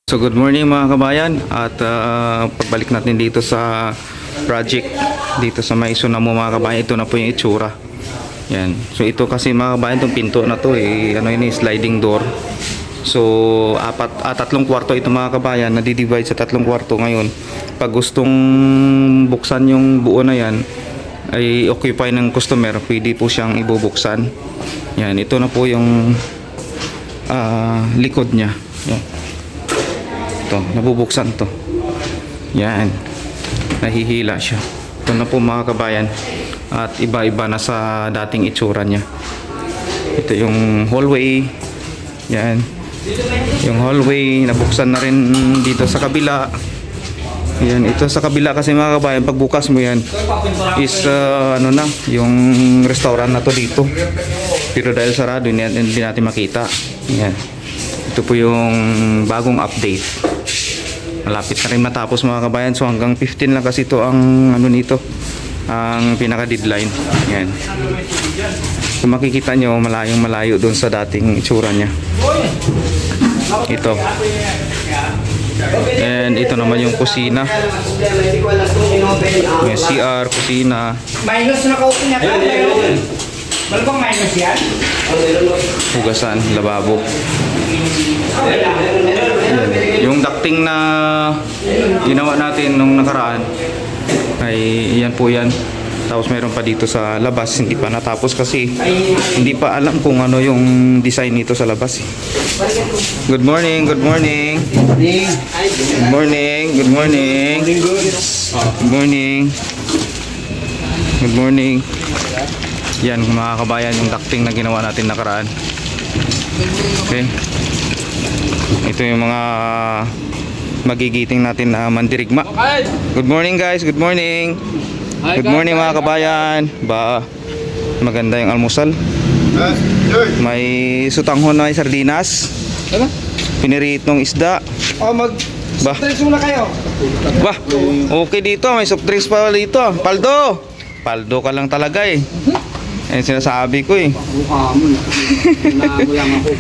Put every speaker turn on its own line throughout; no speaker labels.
So good morning mga kabayan, at pagbalik natin dito sa project dito sa may Sunamo mga kabayan. Ito na po yung itsura. Yan. So ito kasi mga kabayan, itong pinto na to ano yun, sliding door. So tatlong kwarto ito mga kabayan, nadi-divide sa tatlong kwarto. Ngayon pag gustong buksan yung buo na yan ay occupy ng customer, pwede po siyang ibubuksan. Yan, ito na po yung likod niya. Yan. Ito, nabubuksan to. Yan. Nahihila siya. Ito na po mga kabayan. At iba-iba na sa dating itsura niya. Ito yung hallway. Yan. Yung hallway, nabuksan na rin dito sa kabila. Yan, ito sa kabila kasi mga kabayan, pagbukas mo yan is ano na, yung restaurant na to dito. Pero dahil sarado, hindi natin makita. Yan. Ito po yung bagong update. Malapit na rin matapos mga kabayan. So hanggang 15 lang kasi ito ang ano nito, ang pinaka deadline. Yan. Kung makikita nyo, malayong malayo doon sa dating itsura niya. Ito. And ito naman yung kusina. May CR, kusina.
Minus na kaupo niya ka. Malabang minus yan?
Hugasan, lababo. Yung ducting na ginawa natin nung nakaraan ay yan po yan. Tapos meron pa dito sa labas, hindi pa natapos kasi hindi pa alam kung ano yung design nito sa labas. Good morning, good morning. Good morning, good morning. Good morning. Good morning. Yan mga kabayan, yung ducting na ginawa natin nakaraan. Okay. Ito yung mga magigiting natin na mandirigma. Good morning guys, good morning. Good morning mga kabayan. Ba, maganda yung almusal. May sutanghon na may sardinas. Piniritong isda. Ba,
Stress muna kayo.
ba, okay dito, may soft drinks pa dito. Paldo. Paldo ka lang talaga eh. Yan sinasabi ko eh.
Mukha mo. Namo lang ako.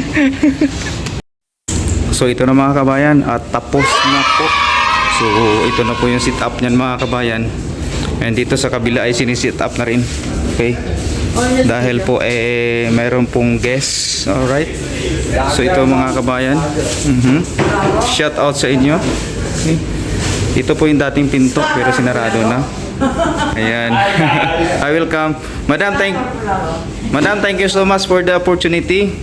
So ito na mga kabayan, at tapos na po. So ito na po yung sit up niyan mga kabayan. And dito sa kabila ay sinisit up na rin. Okay. Dahil po mayroon pong guests. Alright. So ito mga kabayan. Shout out sa inyo. Okay. Ito po yung dating pinto pero sinarado na. Ayan. I will come. Madam, thank you so much for the opportunity,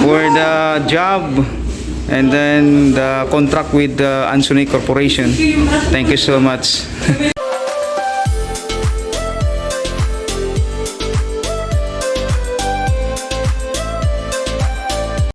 for the job, and then the contract with the Ansuni Corporation. Thank you so much.